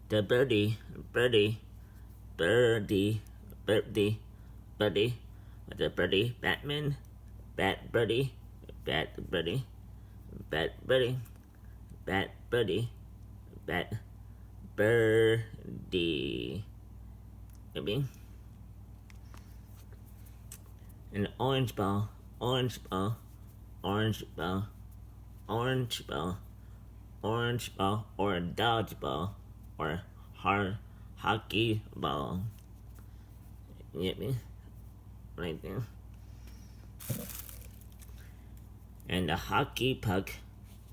The birdie, birdie, birdie, birdie, birdie, the birdie, Batman, bat birdie, bat birdie, bat birdie, bat birdie, bat birdie. Maybe. An orange ball, orange ball, orange ball, orange ball, orange ball, or a dodgeball, or hard hockey ball. You get me? Right there. And a hockey puck,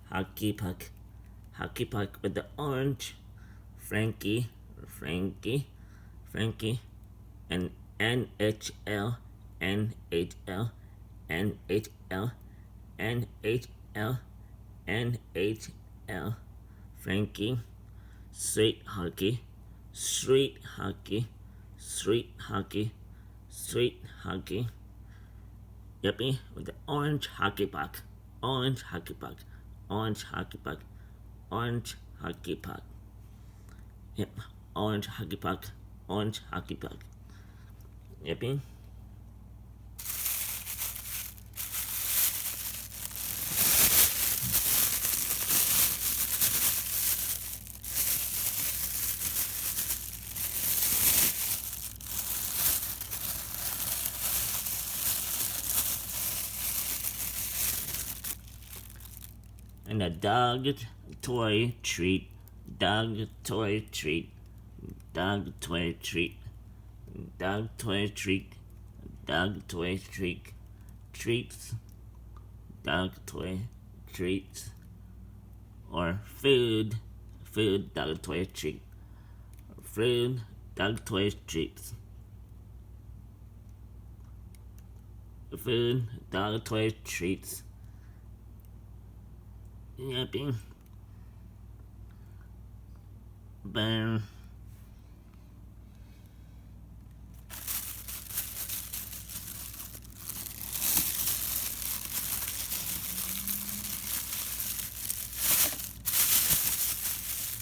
hockey puck, hockey puck with the orange, Frankie, Frankie, Frankie, and NHL, NHL, NHL, NHL, NHL, Frankie, street hockey, street hockey, street hockey, street hockey. Yuppie, with the orange hockey puck, orange hockey puck, orange hockey puck, orange hockey puck. Yep, orange hockey puck, orange hockey puck. Yuppie. And a dog toy treat, dog toy treat, dog toy treat, dog toy treat, dog toy treat, treats, dog toy treats, or food, food, dog toy treat, food, dog toy treats, food, dog toy treats. Yuppie. Burn.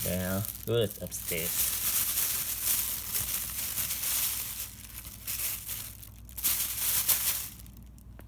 Well, go upstairs.